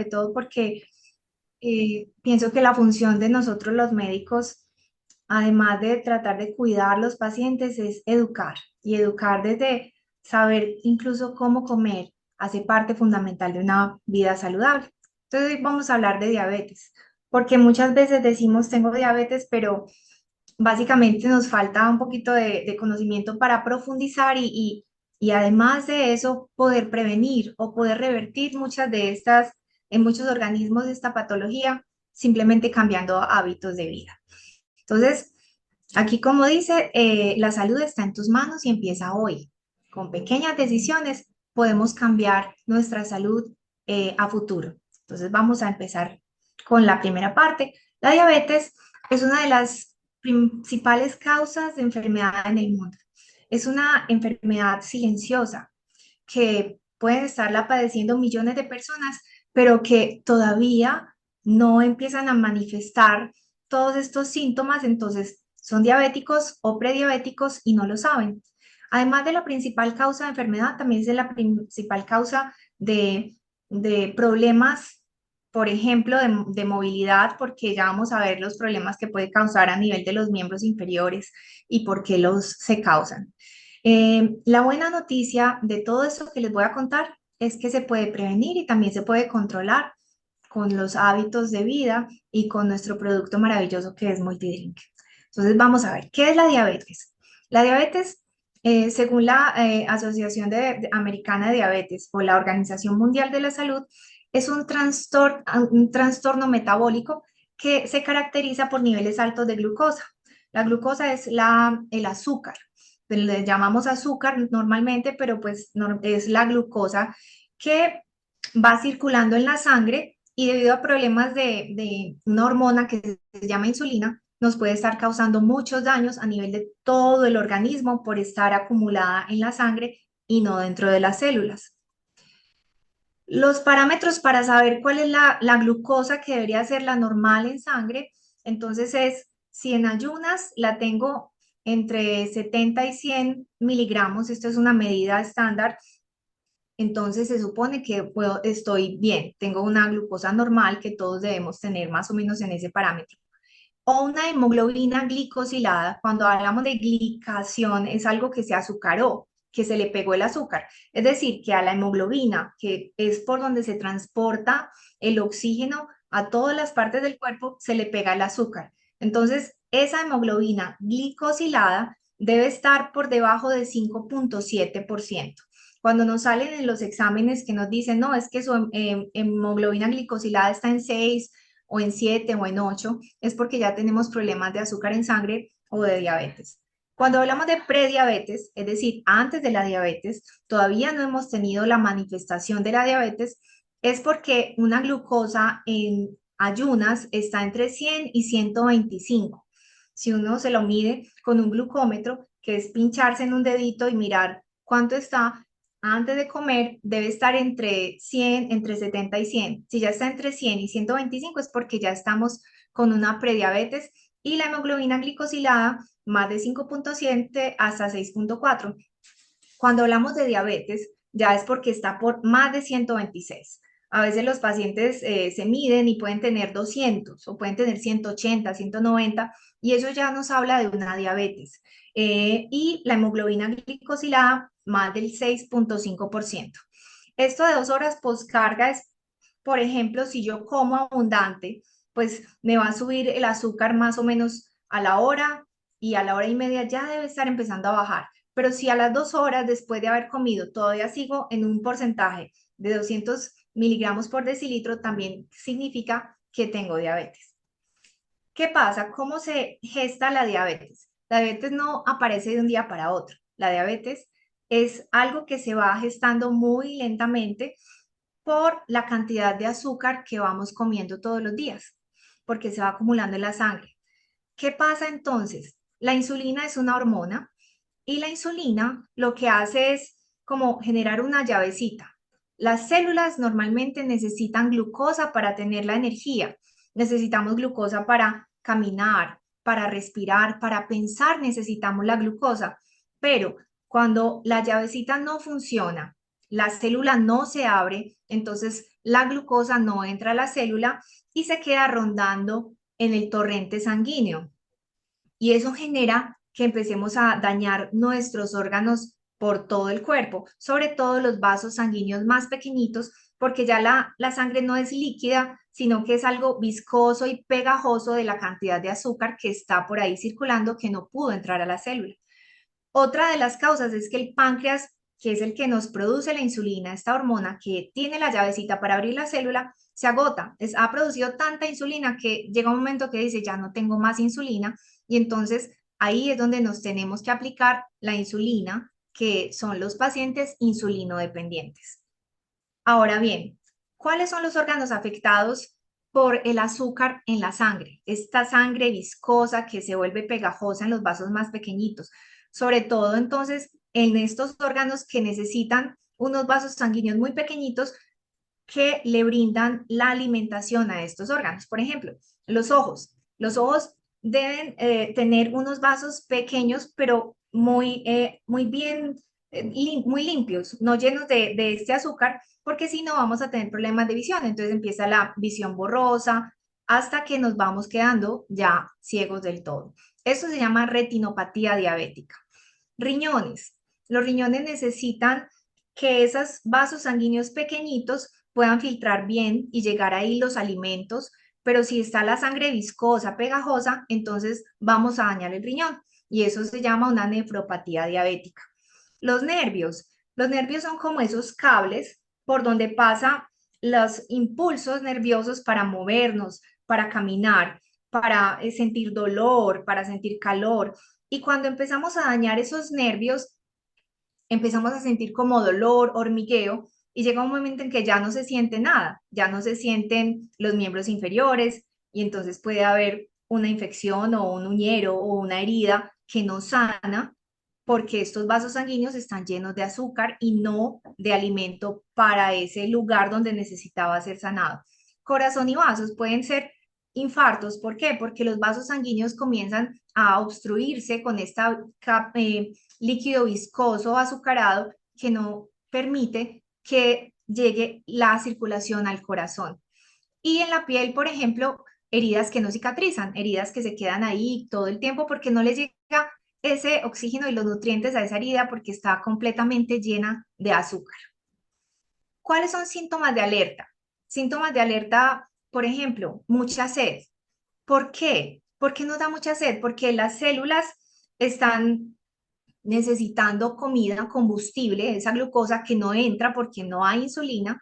sobre todo porque pienso que la función de nosotros los médicos, además de tratar de cuidar a los pacientes, es educar y educar desde saber incluso cómo comer hace parte fundamental de una vida saludable. Entonces hoy vamos a hablar de diabetes, porque muchas veces decimos tengo diabetes, pero básicamente nos falta un poquito de conocimiento para profundizar y además de eso poder prevenir o poder revertir muchas de estas, en muchos organismos de esta patología, simplemente cambiando hábitos de vida. Entonces, aquí como dice, la salud está en tus manos y empieza hoy. Con pequeñas decisiones podemos cambiar nuestra salud a futuro. Entonces, vamos a empezar con la primera parte. La diabetes es una de las principales causas de enfermedad en el mundo. Es una enfermedad silenciosa que pueden estarla padeciendo millones de personas, pero que todavía no empiezan a manifestar todos estos síntomas, entonces son diabéticos o prediabéticos y no lo saben. Además de la principal causa de enfermedad, también es la principal causa de problemas, por ejemplo, de movilidad, porque ya vamos a ver los problemas que puede causar a nivel de los miembros inferiores y por qué los se causan. La buena noticia de todo esto que les voy a contar es que se puede prevenir y también se puede controlar con los hábitos de vida y con nuestro producto maravilloso que es Multidrink. Entonces vamos a ver, ¿qué es la diabetes? La diabetes, según la Asociación Americana de Diabetes o la Organización Mundial de la Salud, es un trastorno metabólico que se caracteriza por niveles altos de glucosa. La glucosa es el azúcar, le llamamos azúcar normalmente, pero pues es la glucosa que va circulando en la sangre y debido a problemas de una hormona que se llama insulina, nos puede estar causando muchos daños a nivel de todo el organismo por estar acumulada en la sangre y no dentro de las células. Los parámetros para saber cuál es la glucosa que debería ser la normal en sangre, entonces es si en ayunas la tengo entre 70 y 100 miligramos, esto es una medida estándar, entonces se supone que estoy bien, tengo una glucosa normal que todos debemos tener más o menos en ese parámetro. O una hemoglobina glicosilada, cuando hablamos de glicación es algo que se azucaró, que se le pegó el azúcar. Es decir, que a la hemoglobina, que es por donde se transporta el oxígeno a todas las partes del cuerpo, se le pega el azúcar. Entonces, esa hemoglobina glicosilada debe estar por debajo de 5,7%. Cuando nos salen en los exámenes que nos dicen, no, es que su hemoglobina glicosilada está en 6 o en 7 o en 8, es porque ya tenemos problemas de azúcar en sangre o de diabetes. Cuando hablamos de prediabetes, es decir, antes de la diabetes, todavía no hemos tenido la manifestación de la diabetes, es porque una glucosa en ayunas está entre 100 y 125. Si uno se lo mide con un glucómetro, que es pincharse en un dedito y mirar cuánto está, antes de comer debe estar entre 100, entre 70 y 100. Si ya está entre 100 y 125 es porque ya estamos con una prediabetes y la hemoglobina glicosilada más de 5,7 hasta 6,4. Cuando hablamos de diabetes, ya es porque está por más de 126. A veces los pacientes se miden y pueden tener 200 o pueden tener 180, 190 y eso ya nos habla de una diabetes. Y la hemoglobina glicosilada más del 6,5%. Esto de 2 horas postcarga es, por ejemplo, si yo como abundante, pues me va a subir el azúcar más o menos a la hora y a la hora y media ya debe estar empezando a bajar. Pero si a las 2 horas después de haber comido todavía sigo en un porcentaje de 200 miligramos por decilitro, también significa que tengo diabetes. ¿Qué pasa? ¿Cómo se gesta la diabetes? La diabetes no aparece de un día para otro. La diabetes es algo que se va gestando muy lentamente por la cantidad de azúcar que vamos comiendo todos los días, porque se va acumulando en la sangre. ¿Qué pasa entonces? La insulina es una hormona y la insulina lo que hace es como generar una llavecita. Las células normalmente necesitan glucosa para tener la energía. Necesitamos glucosa para caminar, para respirar, para pensar, necesitamos la glucosa. Pero cuando la llavecita no funciona, la célula no se abre, entonces la glucosa no entra a la célula y se queda rondando en el torrente sanguíneo. Y eso genera que empecemos a dañar nuestros órganos por todo el cuerpo, sobre todo los vasos sanguíneos más pequeñitos, porque ya la sangre no es líquida, sino que es algo viscoso y pegajoso de la cantidad de azúcar que está por ahí circulando que no pudo entrar a la célula. Otra de las causas es que el páncreas, que es el que nos produce la insulina, esta hormona que tiene la llavecita para abrir la célula, se agota. Ha producido tanta insulina que llega un momento que dice, ya no tengo más insulina, y entonces ahí es donde nos tenemos que aplicar la insulina, que son los pacientes insulinodependientes. Ahora bien, ¿cuáles son los órganos afectados por el azúcar en la sangre? Esta sangre viscosa que se vuelve pegajosa en los vasos más pequeñitos. Sobre todo entonces en estos órganos que necesitan unos vasos sanguíneos muy pequeñitos que le brindan la alimentación a estos órganos. Por ejemplo, los ojos. Los ojos deben tener unos vasos pequeños, pero muy bien, muy limpios, no llenos de este azúcar, porque si no vamos a tener problemas de visión. Entonces empieza la visión borrosa hasta que nos vamos quedando ya ciegos del todo. Esto se llama retinopatía diabética. Riñones. Los riñones necesitan que esos vasos sanguíneos pequeñitos puedan filtrar bien y llegar ahí los alimentos, pero si está la sangre viscosa, pegajosa, entonces vamos a dañar el riñón y eso se llama una nefropatía diabética. Los nervios son como esos cables por donde pasan los impulsos nerviosos para movernos, para caminar, para sentir dolor, para sentir calor. Y cuando empezamos a dañar esos nervios, empezamos a sentir como dolor, hormigueo, y llega un momento en que ya no se siente nada, ya no se sienten los miembros inferiores, y entonces puede haber una infección o un uñero o una herida que no sana porque estos vasos sanguíneos están llenos de azúcar y no de alimento para ese lugar donde necesitaba ser sanado. Corazón y vasos pueden ser infartos. ¿Por qué? Porque los vasos sanguíneos comienzan a obstruirse con esta líquido viscoso azucarado que no permite que llegue la circulación al corazón. Y en la piel, por ejemplo, heridas que no cicatrizan, heridas que se quedan ahí todo el tiempo porque no les llega ese oxígeno y los nutrientes a esa herida porque está completamente llena de azúcar. ¿Cuáles son síntomas de alerta? Síntomas de alerta, por ejemplo, mucha sed. ¿Por qué? ¿Por qué nos da mucha sed? Porque las células están necesitando comida, combustible, esa glucosa que no entra porque no hay insulina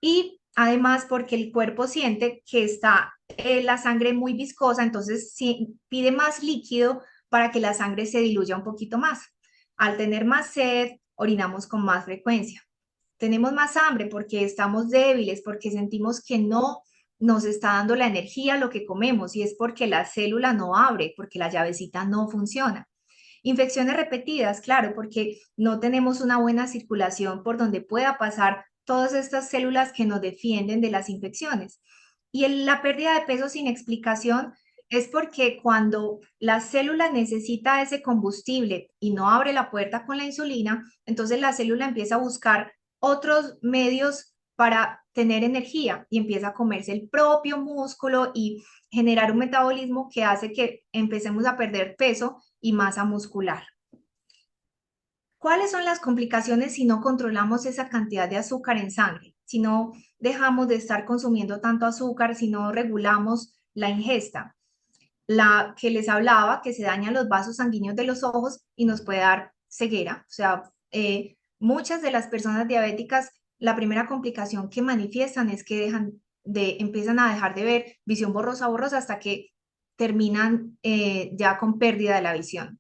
y además porque el cuerpo siente que está la sangre muy viscosa, entonces pide más líquido para que la sangre se diluya un poquito más. Al tener más sed, orinamos con más frecuencia. Tenemos más hambre porque estamos débiles, porque sentimos que no nos está dando la energía lo que comemos y es porque la célula no abre, porque la llavecita no funciona. Infecciones repetidas, claro, porque no tenemos una buena circulación por donde pueda pasar todas estas células que nos defienden de las infecciones. Y la pérdida de peso sin explicación es porque cuando la célula necesita ese combustible y no abre la puerta con la insulina, entonces la célula empieza a buscar otros medios para tener energía y empieza a comerse el propio músculo y generar un metabolismo que hace que empecemos a perder peso y masa muscular. ¿Cuáles son las complicaciones si no controlamos esa cantidad de azúcar en sangre? Si no dejamos de estar consumiendo tanto azúcar, si no regulamos la ingesta. La que les hablaba, que se dañan los vasos sanguíneos de los ojos y nos puede dar ceguera. O sea, muchas de las personas diabéticas, la primera complicación que manifiestan es que empiezan a dejar de ver visión borrosa, borrosa, hasta que terminan ya con pérdida de la visión.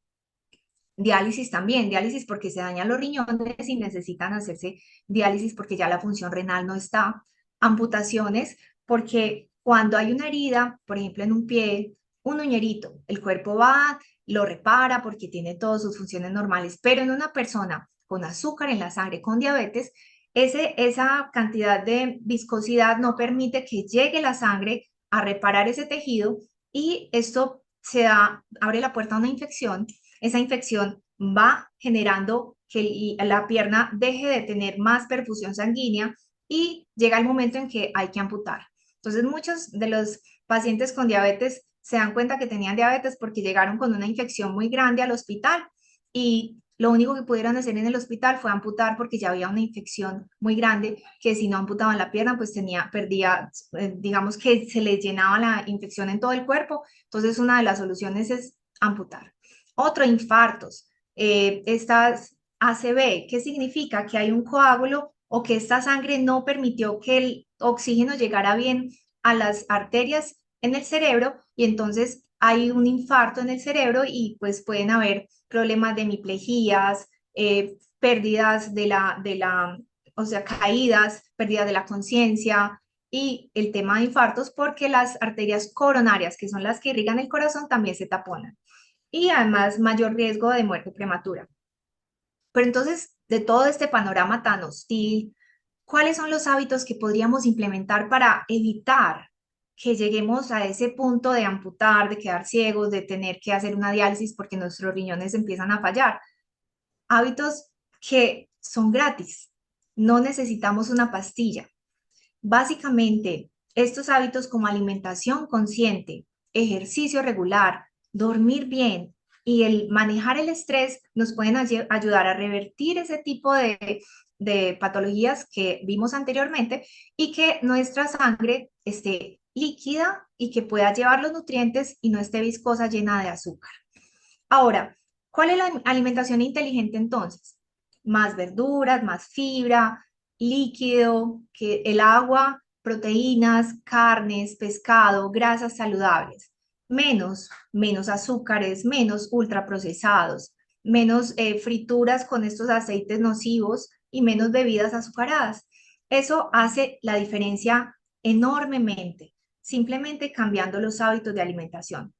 Diálisis también, diálisis porque se dañan los riñones y necesitan hacerse diálisis porque ya la función renal no está. Amputaciones porque cuando hay una herida, por ejemplo en un pie, un uñerito, el cuerpo va, lo repara porque tiene todas sus funciones normales, pero en una persona con azúcar en la sangre, con diabetes, esa cantidad de viscosidad no permite que llegue la sangre a reparar ese tejido y esto abre la puerta a una infección. Esa infección va generando que la pierna deje de tener más perfusión sanguínea y llega el momento en que hay que amputar. Entonces, muchos de los pacientes con diabetes se dan cuenta que tenían diabetes porque llegaron con una infección muy grande al hospital y lo único que pudieron hacer en el hospital fue amputar porque ya había una infección muy grande que si no amputaban la pierna, pues perdía, digamos que se les llenaba la infección en todo el cuerpo. Entonces, una de las soluciones es amputar. Otro, infartos. Estas ACV, ¿qué significa? Que hay un coágulo o que esta sangre no permitió que el oxígeno llegara bien a las arterias en el cerebro y entonces hay un infarto en el cerebro y pues pueden haber problemas de hemiplejías, pérdidas o sea, caídas, pérdida de la conciencia y el tema de infartos porque las arterias coronarias, que son las que irrigan el corazón, también se taponan. Y además mayor riesgo de muerte prematura. Pero entonces, de todo este panorama tan hostil, ¿cuáles son los hábitos que podríamos implementar para evitar que lleguemos a ese punto de amputar, de quedar ciegos, de tener que hacer una diálisis porque nuestros riñones empiezan a fallar? Hábitos que son gratis. No necesitamos una pastilla. Básicamente, estos hábitos como alimentación consciente, ejercicio regular, dormir bien y el manejar el estrés nos pueden ayudar a revertir ese tipo de patologías que vimos anteriormente y que nuestra sangre esté líquida y que pueda llevar los nutrientes y no esté viscosa llena de azúcar. Ahora, ¿cuál es la alimentación inteligente entonces? Más verduras, más fibra, líquido, que el agua, proteínas, carnes, pescado, grasas saludables, menos azúcares, menos ultraprocesados, menos frituras con estos aceites nocivos y menos bebidas azucaradas. Eso hace la diferencia enormemente, simplemente cambiando los hábitos de alimentación.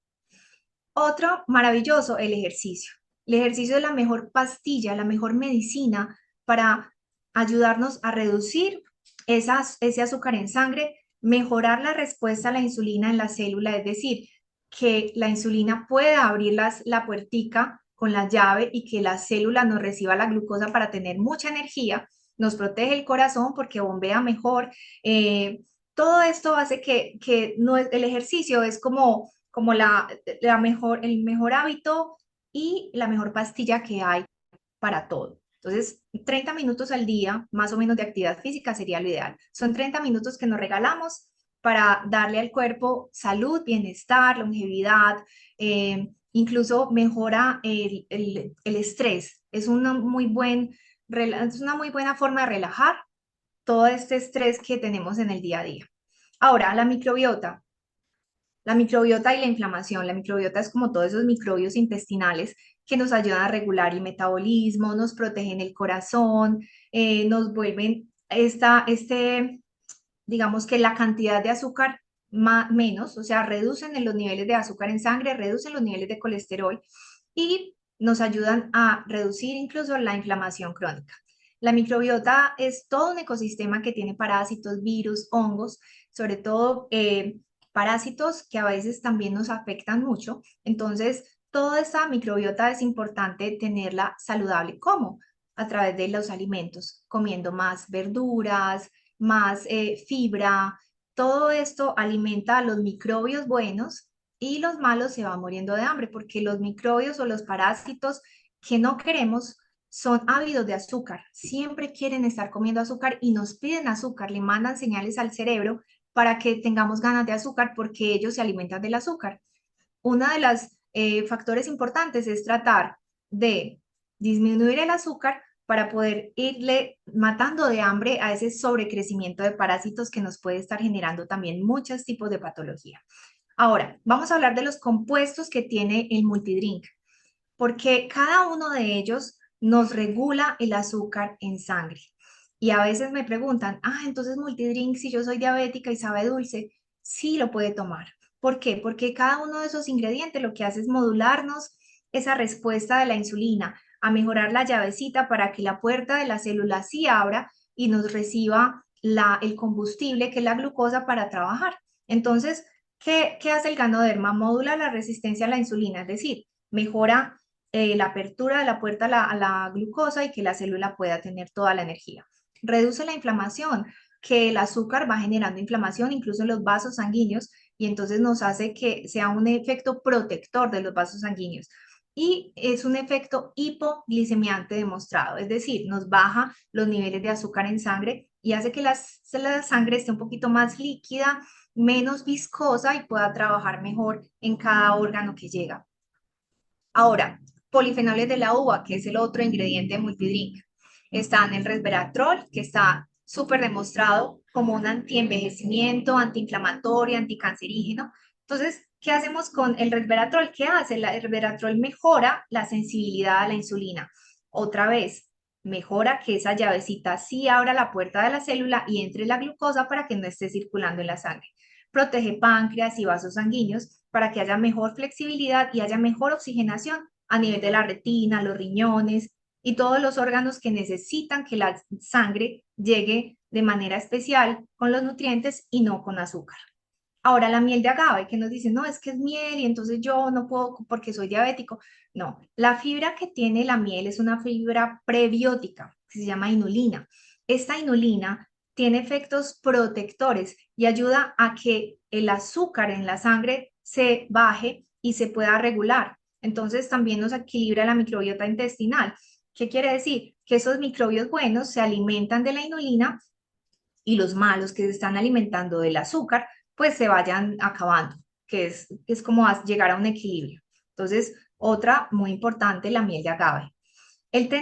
Otro maravilloso, el ejercicio. El ejercicio es la mejor pastilla, la mejor medicina para ayudarnos a reducir ese azúcar en sangre, mejorar la respuesta a la insulina en la célula, es decir, que la insulina pueda abrir la puertica con la llave y que la célula nos reciba la glucosa para tener mucha energía, nos protege el corazón porque bombea mejor. Todo esto hace que no, el ejercicio es como el mejor hábito y la mejor pastilla que hay para todo. Entonces, 30 minutos al día, más o menos de actividad física sería lo ideal. Son 30 minutos que nos regalamos para darle al cuerpo salud, bienestar, longevidad, incluso mejora el estrés. Es una muy buena forma de relajar todo este estrés que tenemos en el día a día. Ahora, la microbiota. La microbiota y la inflamación. La microbiota es como todos esos microbios intestinales que nos ayudan a regular el metabolismo, nos protegen el corazón, nos vuelven digamos que la cantidad de azúcar menos, o sea, reducen los niveles de azúcar en sangre, reducen los niveles de colesterol y nos ayudan a reducir incluso la inflamación crónica. La microbiota es todo un ecosistema que tiene parásitos, virus, hongos, sobre todo parásitos que a veces también nos afectan mucho. Entonces, toda esa microbiota es importante tenerla saludable. ¿Cómo? A través de los alimentos, comiendo más verduras, más fibra. Todo esto alimenta a los microbios buenos y los malos se van muriendo de hambre porque los microbios o los parásitos que no queremos son ávidos de azúcar. Siempre quieren estar comiendo azúcar y nos piden azúcar, le mandan señales al cerebro para que tengamos ganas de azúcar porque ellos se alimentan del azúcar. Uno de los factores importantes es tratar de disminuir el azúcar para poder irle matando de hambre a ese sobrecrecimiento de parásitos que nos puede estar generando también muchos tipos de patología. Ahora, vamos a hablar de los compuestos que tiene el multidrink, porque cada uno de ellos nos regula el azúcar en sangre. Y a veces me preguntan, entonces multidrink, si yo soy diabética y sabe dulce, sí lo puede tomar. ¿Por qué? Porque cada uno de esos ingredientes lo que hace es modularnos esa respuesta de la insulina, a mejorar la llavecita para que la puerta de la célula sí abra y nos reciba el combustible, que es la glucosa, para trabajar. Entonces, ¿qué hace el ganoderma? Modula la resistencia a la insulina, es decir, mejora la apertura de la puerta a la glucosa y que la célula pueda tener toda la energía. Reduce la inflamación, que el azúcar va generando inflamación incluso en los vasos sanguíneos y entonces nos hace que sea un efecto protector de los vasos sanguíneos. Y es un efecto hipoglicemiante demostrado, es decir, nos baja los niveles de azúcar en sangre y hace que la sangre esté un poquito más líquida, menos viscosa y pueda trabajar mejor en cada órgano que llega. Ahora, polifenoles de la uva, que es el otro ingrediente de multidrink. Están el resveratrol, que está súper demostrado como un antienvejecimiento, antiinflamatorio, anticancerígeno. Entonces, ¿qué hacemos con el resveratrol? ¿Qué hace? El resveratrol mejora la sensibilidad a la insulina. Otra vez, mejora que esa llavecita sí abra la puerta de la célula y entre la glucosa para que no esté circulando en la sangre. Protege páncreas y vasos sanguíneos para que haya mejor flexibilidad y haya mejor oxigenación a nivel de la retina, los riñones y todos los órganos que necesitan que la sangre llegue de manera especial con los nutrientes y no con azúcar. Ahora la miel de agave, que nos dicen, no, es que es miel y entonces yo no puedo porque soy diabético. No, la fibra que tiene la miel es una fibra prebiótica, que se llama inulina. Esta inulina tiene efectos protectores y ayuda a que el azúcar en la sangre se baje y se pueda regular. Entonces también nos equilibra la microbiota intestinal. ¿Qué quiere decir? Que esos microbios buenos se alimentan de la inulina y los malos que se están alimentando del azúcar, pues se vayan acabando, que es como llegar a un equilibrio. Entonces, otra muy importante, la miel de agave. El té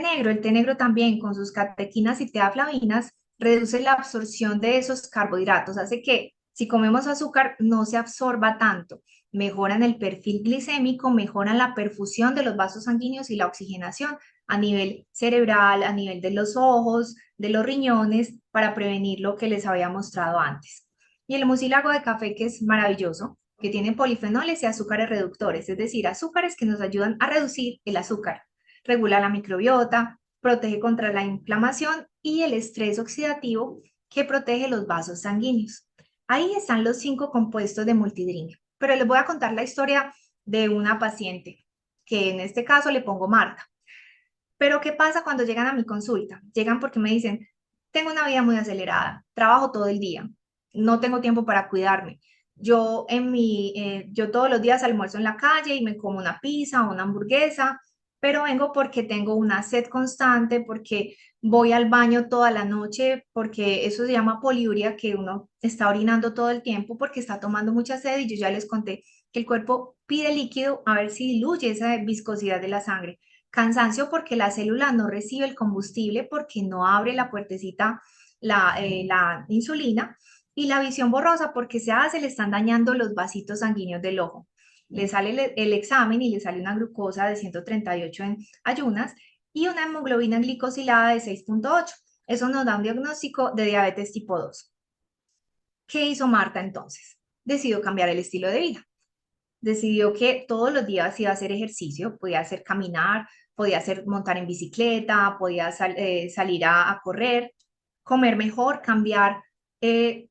negro también con sus catequinas y teaflavinas reduce la absorción de esos carbohidratos, hace que si comemos azúcar no se absorba tanto, mejoran el perfil glicémico, mejoran la perfusión de los vasos sanguíneos y la oxigenación a nivel cerebral, a nivel de los ojos, de los riñones, para prevenir lo que les había mostrado antes. Y el mucílago de café, que es maravilloso, que tiene polifenoles y azúcares reductores, es decir, azúcares que nos ayudan a reducir el azúcar, regula la microbiota, protege contra la inflamación y el estrés oxidativo que protege los vasos sanguíneos. Ahí están los 5 compuestos de multidrink, pero les voy a contar la historia de una paciente, que en este caso le pongo Marta. Pero ¿qué pasa cuando llegan a mi consulta? Llegan porque me dicen, tengo una vida muy acelerada, trabajo todo el día, no tengo tiempo para cuidarme. Yo todos los días almuerzo en la calle y me como una pizza o una hamburguesa, pero vengo porque tengo una sed constante, porque voy al baño toda la noche, porque eso se llama poliuria, que uno está orinando todo el tiempo porque está tomando mucha sed y yo ya les conté que el cuerpo pide líquido a ver si diluye esa viscosidad de la sangre. Cansancio porque la célula no recibe el combustible porque no abre la puertecita la insulina y la visión borrosa porque le están dañando los vasitos sanguíneos del ojo. Le sale el examen y le sale una glucosa de 138 en ayunas y una hemoglobina glicosilada de 6,8. Eso nos da un diagnóstico de diabetes tipo 2. ¿Qué hizo Marta entonces? Decidió cambiar el estilo de vida. Decidió que todos los días iba a hacer ejercicio, podía hacer caminar, podía hacer montar en bicicleta, podía salir a correr, comer mejor, cambiar eh,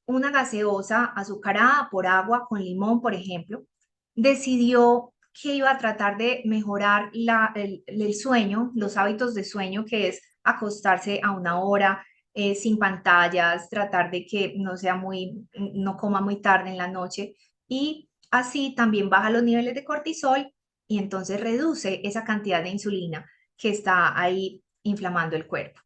una gaseosa azucarada por agua con limón, por ejemplo. Decidió que iba a tratar de mejorar el sueño, los hábitos de sueño, que es acostarse a una hora, sin pantallas, tratar de que no coma muy tarde en la noche y así también baja los niveles de cortisol y entonces reduce esa cantidad de insulina que está ahí inflamando el cuerpo.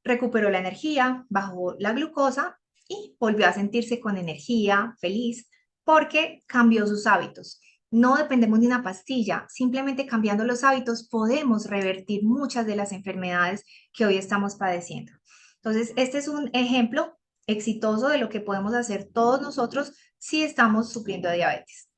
Recuperó la energía, bajó la glucosa y volvió a sentirse con energía, feliz, porque cambió sus hábitos. No dependemos de una pastilla, simplemente cambiando los hábitos podemos revertir muchas de las enfermedades que hoy estamos padeciendo. Entonces, este es un ejemplo exitoso de lo que podemos hacer todos nosotros si estamos sufriendo de diabetes.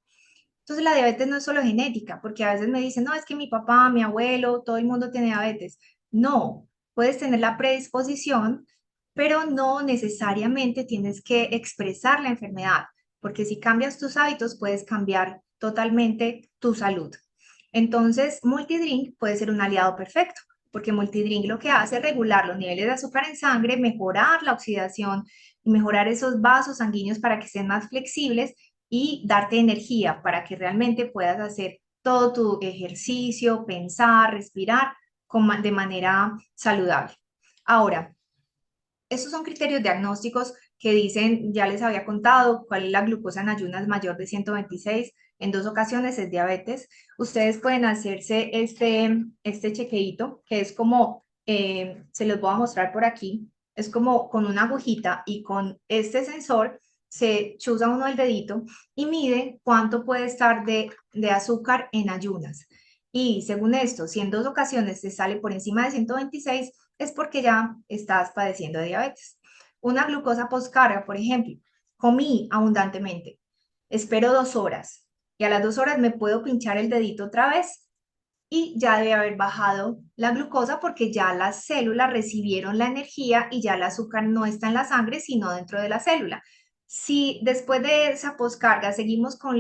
Entonces, la diabetes no es solo genética, porque a veces me dicen, no, es que mi papá, mi abuelo, todo el mundo tiene diabetes. No, puedes tener la predisposición, pero no necesariamente tienes que expresar la enfermedad, porque si cambias tus hábitos, puedes cambiar totalmente tu salud. Entonces, multidrink puede ser un aliado perfecto, porque multidrink lo que hace es regular los niveles de azúcar en sangre, mejorar la oxidación, mejorar esos vasos sanguíneos para que estén más flexibles y darte energía para que realmente puedas hacer todo tu ejercicio, pensar, respirar de manera saludable. Ahora, Estos son criterios diagnósticos que dicen, ya les había contado, cuál es la glucosa en ayunas mayor de 126, en 2 ocasiones es diabetes. Ustedes pueden hacerse este chequeíto, que es como, se los voy a mostrar por aquí, es como con una agujita y con este sensor se chuza uno el dedito y mide cuánto puede estar de azúcar en ayunas. Y según esto, si en 2 ocasiones te sale por encima de 126, es porque ya estás padeciendo de diabetes. Una glucosa postcarga, por ejemplo, comí abundantemente, espero 2 horas y a las 2 horas me puedo pinchar el dedito otra vez y ya debe haber bajado la glucosa porque ya las células recibieron la energía y ya el azúcar no está en la sangre, sino dentro de la célula. Si después de esa poscarga seguimos con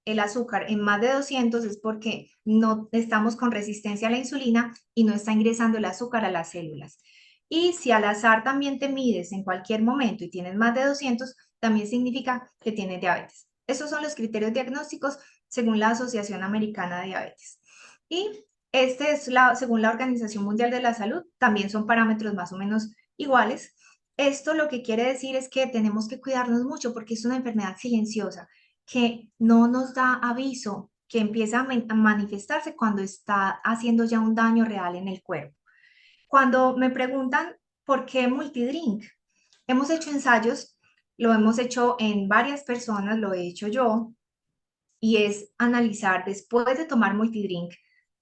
el azúcar en más de 200 es porque no estamos con resistencia a la insulina y no está ingresando el azúcar a las células. Y si al azar también te mides en cualquier momento y tienes más de 200, también significa que tienes diabetes. Esos son los criterios diagnósticos según la Asociación Americana de Diabetes. Y este es según la Organización Mundial de la Salud, también son parámetros más o menos iguales. Esto lo que quiere decir es que tenemos que cuidarnos mucho porque es una enfermedad silenciosa que no nos da aviso, que empieza a manifestarse cuando está haciendo ya un daño real en el cuerpo. Cuando me preguntan por qué multidrink, hemos hecho ensayos, lo hemos hecho en varias personas, lo he hecho yo, y es analizar después de tomar multidrink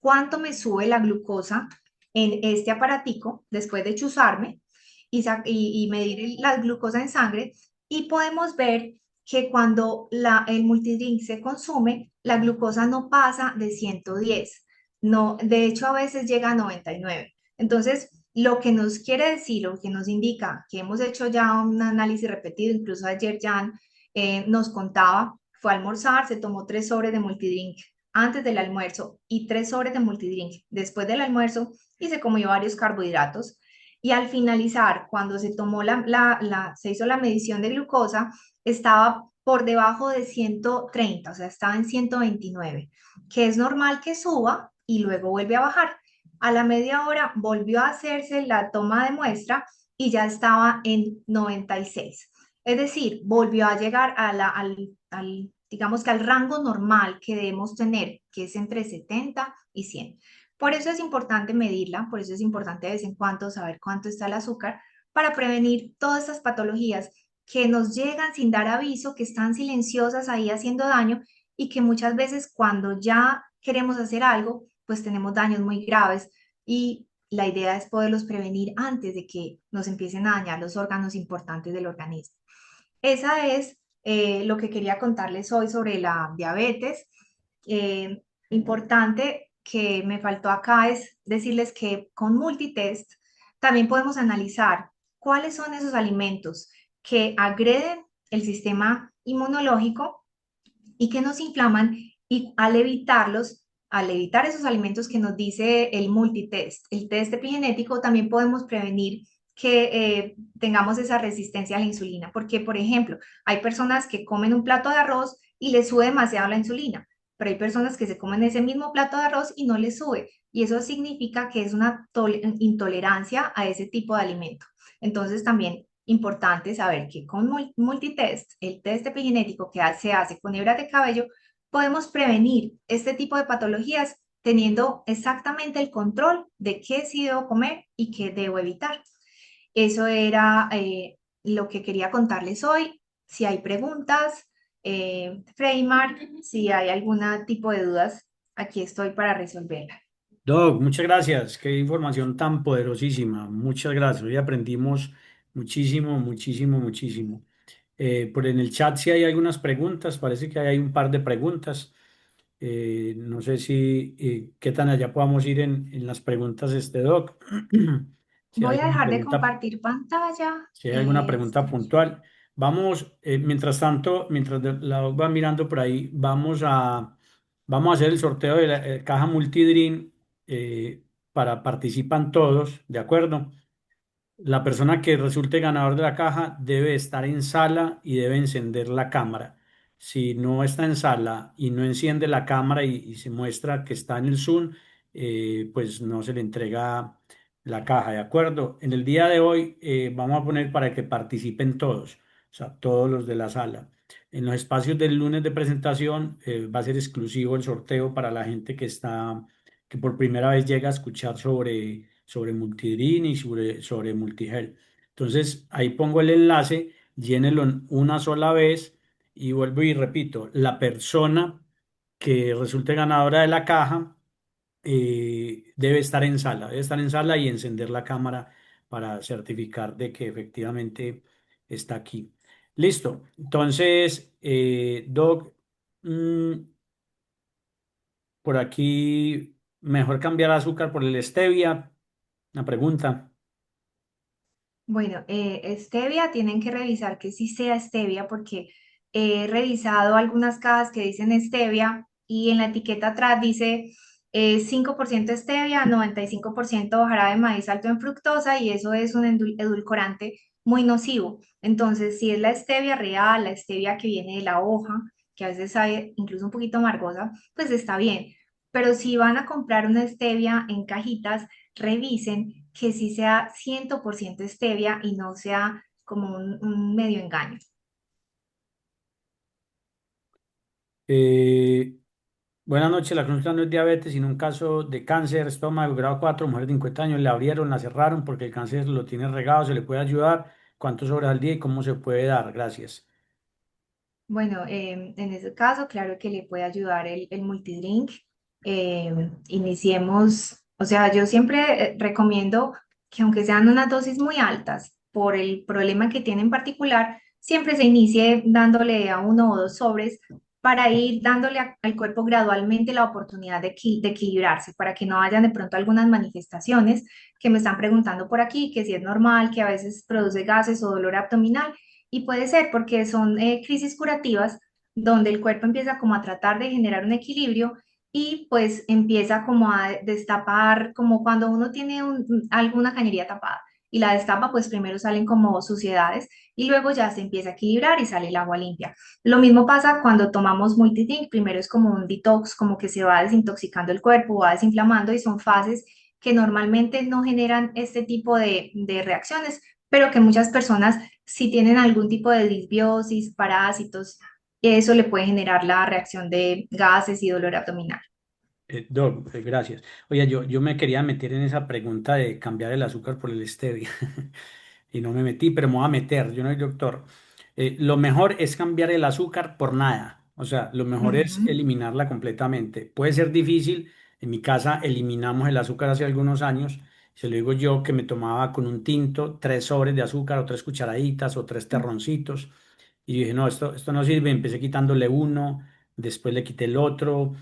cuánto me sube la glucosa en este aparatico después de chuzarme y medir la glucosa en sangre y podemos ver que cuando el multidrink se consume, la glucosa no pasa de 110. No, de hecho a veces llega a 99. Entonces, lo que nos quiere decir, lo que nos indica que hemos hecho ya un análisis repetido, incluso ayer Jan nos contaba, fue a almorzar, se tomó 3 sobres de multidrink antes del almuerzo y 3 sobres de multidrink después del almuerzo y se comió varios carbohidratos. Y al finalizar, cuando se tomó se hizo la medición de glucosa, estaba por debajo de 130, o sea, estaba en 129, que es normal que suba y luego vuelve a bajar. A la media hora volvió a hacerse la toma de muestra y ya estaba en 96. Es decir, volvió a llegar digamos que al rango normal que debemos tener, que es entre 70 y 100. Por eso es importante medirla, por eso es importante de vez en cuando saber cuánto está el azúcar para prevenir todas estas patologías que nos llegan sin dar aviso, que están silenciosas ahí haciendo daño y que muchas veces cuando ya queremos hacer algo, pues tenemos daños muy graves y la idea es poderlos prevenir antes de que nos empiecen a dañar los órganos importantes del organismo. Esa es lo que quería contarles hoy sobre la diabetes. Importante que me faltó acá es decirles que con multitest también podemos analizar cuáles son esos alimentos que agreden el sistema inmunológico y que nos inflaman y al evitar esos alimentos que nos dice el multitest, el test epigenético, también podemos prevenir que tengamos esa resistencia a la insulina. Porque, por ejemplo, hay personas que comen un plato de arroz y les sube demasiado la insulina, pero hay personas que se comen ese mismo plato de arroz y no les sube. Y eso significa que es una intolerancia a ese tipo de alimento. Entonces, también importante saber que con multitest, el test epigenético que se hace con hebras de cabello, podemos prevenir este tipo de patologías teniendo exactamente el control de qué sí debo comer y qué debo evitar. Eso era lo que quería contarles hoy. Si hay preguntas, Freymar, si hay algún tipo de dudas, aquí estoy para resolverlas. Doc, muchas gracias. Qué información tan poderosísima. Muchas gracias. Hoy aprendimos muchísimo, muchísimo, muchísimo. Por en el chat si hay algunas preguntas. Parece que hay un par de preguntas. No sé si qué tan allá podamos ir en las preguntas, Doc. Si hay Voy a alguna dejar de pregunta. compartir pantalla. Si hay alguna pregunta puntual, vamos, mientras tanto, mientras la doc va mirando por ahí, vamos a hacer el sorteo de la caja Multidream para participan todos, ¿de acuerdo? La persona que resulte ganador de la caja debe estar en sala y debe encender la cámara. Si no está en sala y no enciende la cámara y se muestra que está en el Zoom, pues no se le entrega la caja, ¿de acuerdo? En el día de hoy vamos a poner para que participen todos, o sea, todos los de la sala. En los espacios del lunes de presentación va a ser exclusivo el sorteo para la gente que por primera vez llega a escuchar sobre Multidream y sobre Multigel. Entonces, ahí pongo el enlace, llénelo una sola vez y vuelvo y repito, la persona que resulte ganadora de la caja debe estar en sala y encender la cámara para certificar de que efectivamente está aquí. Listo. Entonces, Doc, mm, por aquí, mejor cambiar azúcar por el stevia. Una pregunta. Bueno, stevia, tienen que revisar que sí sea stevia porque he revisado algunas cajas que dicen stevia y en la etiqueta atrás dice 5% stevia, 95% jarabe de maíz alto en fructosa y eso es un edulcorante muy nocivo. Entonces, si es la stevia real, la stevia que viene de la hoja, que a veces sabe incluso un poquito amargosa, pues está bien. Pero si van a comprar una stevia en cajitas, revisen que sí sea 100% stevia y no sea como un medio engaño. Eh, Buenas noches. La consulta no es diabetes, sino un caso de cáncer, estómago, grado 4, mujer de 50 años. Le abrieron, la cerraron porque el cáncer lo tiene regado. ¿Se le puede ayudar? ¿Cuántos horas al día y cómo se puede dar? Gracias. Bueno, en ese caso, claro que le puede ayudar el multidrink. Iniciemos, o sea, yo siempre recomiendo que aunque sean unas dosis muy altas, por el problema que tiene en particular, siempre se inicie dándole a uno o dos sobres para ir dándole al cuerpo gradualmente la oportunidad de equilibrarse, para que no hayan de pronto algunas manifestaciones que me están preguntando por aquí, que si es normal, que a veces produce gases o dolor abdominal. Y puede ser porque son crisis curativas donde el cuerpo empieza como a tratar de generar un equilibrio y pues empieza como a destapar, como cuando uno tiene alguna cañería tapada y la destapa, pues primero salen como suciedades y luego ya se empieza a equilibrar y sale el agua limpia. Lo mismo pasa cuando tomamos multidrink, primero es como un detox, como que se va desintoxicando el cuerpo, va desinflamando y son fases que normalmente no generan este tipo de reacciones, pero que muchas personas si tienen algún tipo de disbiosis, parásitos, eso le puede generar la reacción de gases y dolor abdominal. Doc, gracias. Oye, yo me quería meter en esa pregunta de cambiar el azúcar por el stevia y no me metí, pero me voy a meter. Yo no soy doctor. Lo mejor es cambiar el azúcar por nada. O sea, lo mejor es Ujú. eliminarla completamente. Puede ser difícil. En mi casa eliminamos el azúcar hace algunos años. Se lo digo yo que me tomaba con un tinto 3 sobres de azúcar o 3 cucharaditas o 3 terroncitos. Y dije, no, esto no sirve. Empecé quitándole uno, después le quité el otro,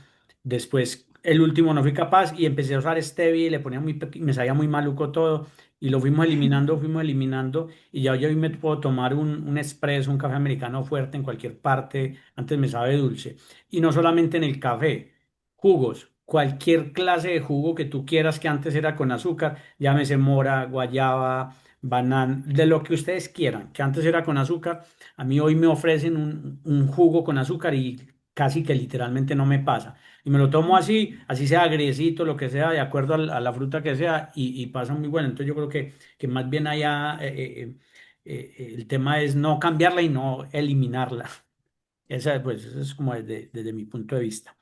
después el último no fui capaz y empecé a usar stevia y le ponía me sabía muy maluco todo. Y lo fuimos eliminando y ya hoy me puedo tomar un espresso, un café americano fuerte en cualquier parte. Antes me sabe dulce. Y no solamente en el café, jugos, cualquier clase de jugo que tú quieras que antes era con azúcar, llámese mora, guayaba, banana, de lo que ustedes quieran, que antes era con azúcar. A mí hoy me ofrecen un jugo con azúcar y casi que literalmente no me pasa. Y me lo tomo así, así sea agriecito, lo que sea, de acuerdo a la fruta que sea, y pasa muy bueno. Entonces yo creo que más bien allá el tema es no cambiarla y no eliminarla. Esa, pues, eso es como desde mi punto de vista.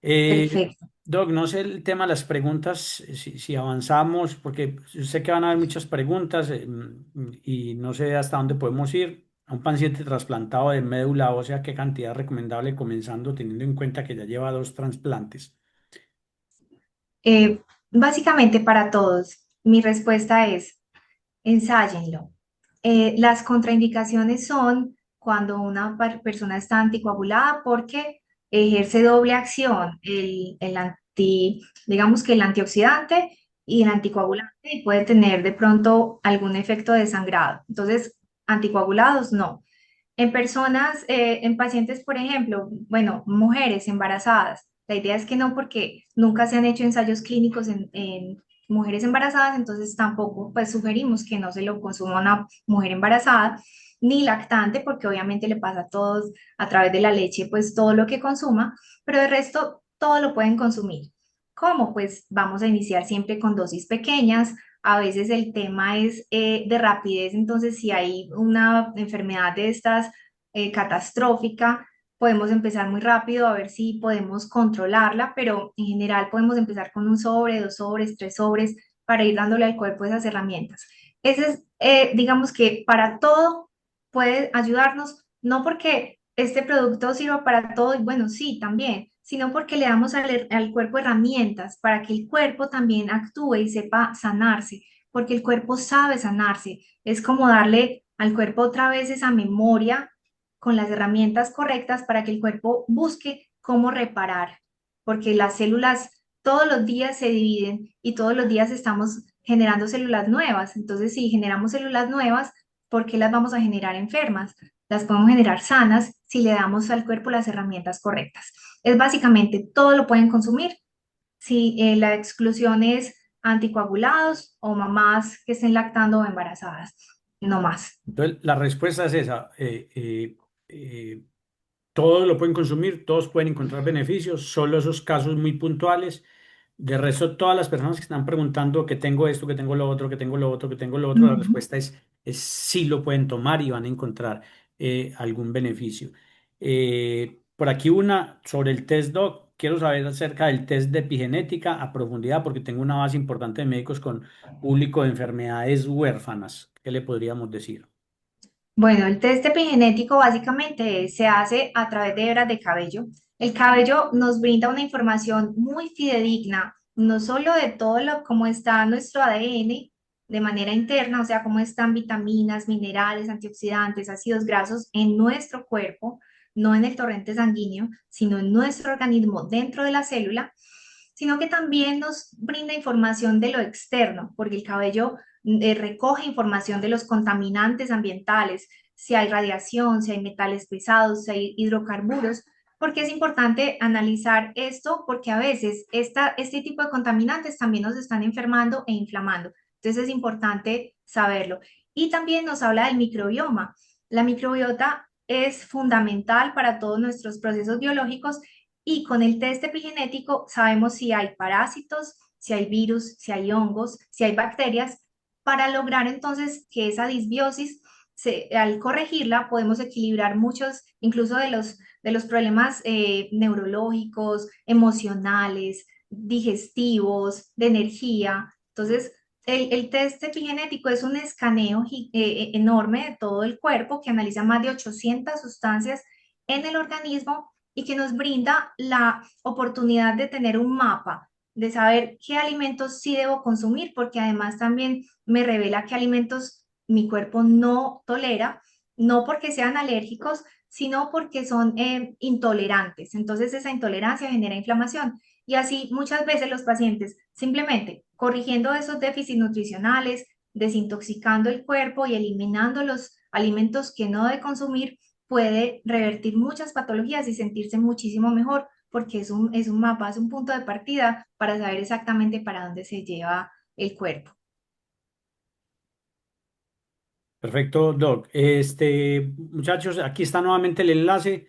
Eh, Perfecto. Doc, no sé el tema de las preguntas, si avanzamos, porque sé que van a haber muchas preguntas y no sé hasta dónde podemos ir. A un paciente trasplantado de médula ósea, ¿qué cantidad es recomendable comenzando teniendo en cuenta que ya lleva 2 trasplantes? Básicamente para todos, mi respuesta es ensáyenlo. Las contraindicaciones son cuando una persona está anticoagulada porque ejerce doble acción, digamos que el antioxidante y el anticoagulante y puede tener de pronto algún efecto de sangrado. Entonces, anticoagulados no. En personas, en pacientes, por ejemplo, bueno, mujeres embarazadas, la idea es que no, porque nunca se han hecho ensayos clínicos en mujeres embarazadas, entonces tampoco pues sugerimos que no se lo consuma a una mujer embarazada, ni lactante, porque obviamente le pasa a todos a través de la leche, pues todo lo que consuma, pero de resto todo lo pueden consumir. ¿Cómo? Pues vamos a iniciar siempre con dosis pequeñas. A veces el tema es de rapidez, entonces si hay una enfermedad de estas catastrófica, podemos empezar muy rápido a ver si podemos controlarla, pero en general podemos empezar con un sobre, dos sobres, tres sobres para ir dándole al cuerpo esas herramientas. Ese es, digamos que para todo puede ayudarnos, no porque este producto sirva para todo, y bueno, sí, también, sino porque le damos al cuerpo herramientas para que el cuerpo también actúe y sepa sanarse, porque el cuerpo sabe sanarse. Es como darle al cuerpo otra vez esa memoria con las herramientas correctas para que el cuerpo busque cómo reparar, porque las células todos los días se dividen y todos los días estamos generando células nuevas. Entonces, si generamos células nuevas, ¿por qué las vamos a generar enfermas? Las podemos generar sanas si le damos al cuerpo las herramientas correctas. Es básicamente todo lo pueden consumir. Si la exclusión es anticoagulados o mamás que estén lactando o embarazadas, no más. Entonces, la respuesta es esa. Todos lo pueden consumir, todos pueden encontrar beneficios, solo esos casos muy puntuales. De resto, todas las personas que están preguntando que tengo esto, que tengo lo otro, que tengo lo otro, que tengo lo otro, la Ujú. respuesta es sí lo pueden tomar y van a encontrar algún beneficio. Por aquí una sobre el test doc. Quiero saber acerca del test de epigenética a profundidad porque tengo una base importante de médicos con público de enfermedades huérfanas. ¿Qué le podríamos decir? Bueno, el test epigenético básicamente se hace a través de hebras de cabello. El cabello nos brinda una información muy fidedigna, no solo de todo lo cómo está nuestro ADN de manera interna, o sea, cómo están vitaminas, minerales, antioxidantes, ácidos grasos en nuestro cuerpo, no en el torrente sanguíneo, sino en nuestro organismo dentro de la célula, sino que también nos brinda información de lo externo, porque el cabello recoge información de los contaminantes ambientales, si hay radiación, si hay metales pesados, si hay hidrocarburos, porque es importante analizar esto porque a veces este tipo de contaminantes también nos están enfermando e inflamando. Entonces es importante saberlo. Y también nos habla del microbioma. La microbiota es fundamental para todos nuestros procesos biológicos y con el test epigenético sabemos si hay parásitos, si hay virus, si hay hongos, si hay bacterias para lograr entonces que esa disbiosis, al corregirla, podemos equilibrar muchos, incluso de los problemas neurológicos, emocionales, digestivos, de energía. Entonces, el test epigenético es un escaneo enorme de todo el cuerpo que analiza más de 800 sustancias en el organismo y que nos brinda la oportunidad de tener un mapa, de saber qué alimentos sí debo consumir, porque además también me revela qué alimentos mi cuerpo no tolera, no porque sean alérgicos, sino porque son intolerantes. Entonces esa intolerancia genera inflamación. Y así muchas veces los pacientes simplemente corrigiendo esos déficits nutricionales, desintoxicando el cuerpo y eliminando los alimentos que no debe consumir, puede revertir muchas patologías y sentirse muchísimo mejor porque es un mapa, es un punto de partida para saber exactamente para dónde se lleva el cuerpo. Perfecto, Doc. Muchachos, aquí está nuevamente el enlace.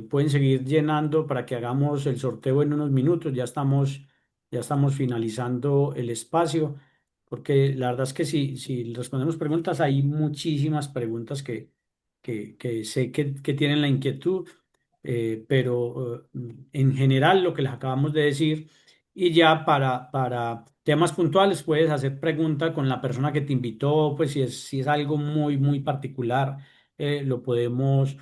Pueden seguir llenando para que hagamos el sorteo en unos minutos. Ya estamos finalizando el espacio, porque la verdad es que si respondemos preguntas, hay muchísimas preguntas que sé que tienen la inquietud, pero en general lo que les acabamos de decir. Y ya para temas puntuales puedes hacer pregunta con la persona que te invitó, pues si es algo muy, muy particular, lo podemos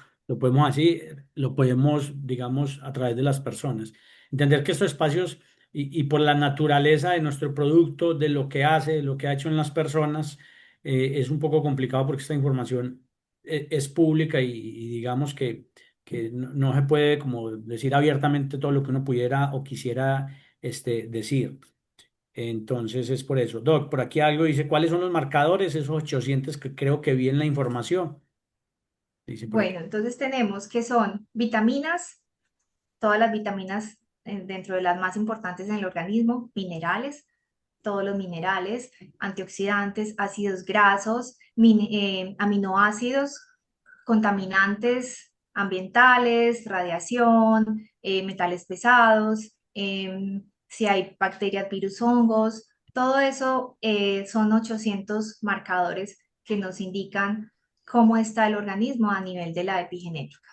así, lo podemos, digamos, a través de las personas. Entender que estos espacios y por la naturaleza de nuestro producto, de lo que hace, de lo que ha hecho en las personas, es un poco complicado porque esta información es pública y digamos que no se puede como decir abiertamente todo lo que uno pudiera o quisiera decir. Entonces es por eso. Doc, por aquí algo dice, ¿cuáles son los marcadores? Esos 800 que creo que vi en la información. Dice por aquí. Bueno, entonces tenemos que son vitaminas, todas las vitaminas dentro de las más importantes en el organismo, minerales, todos los minerales, antioxidantes, ácidos grasos, aminoácidos, contaminantes ambientales, radiación, metales pesados, si hay bacterias, virus, hongos, todo eso son 800 marcadores que nos indican cómo está el organismo a nivel de la epigenética.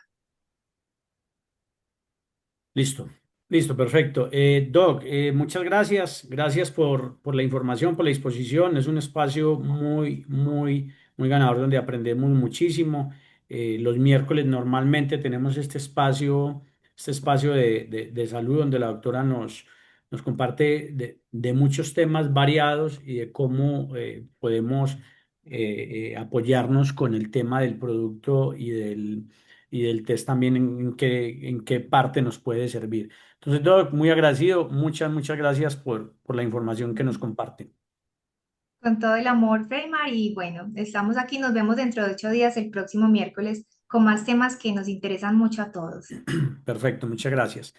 Listo, listo, perfecto. Doc, muchas gracias. Gracias por la información, por la disposición. Es un espacio muy ganador donde aprendemos muchísimo. Los miércoles normalmente tenemos este espacio de salud donde la doctora nos comparte de muchos temas variados y de cómo podemos apoyarnos con el tema del producto y del test también en qué parte nos puede servir. Entonces, Doc, muy agradecido, muchas gracias por la información que nos comparten. Con todo el amor, Freymar, y bueno, estamos aquí, nos vemos dentro de 8 días, el próximo miércoles, con más temas que nos interesan mucho a todos. Perfecto, muchas gracias.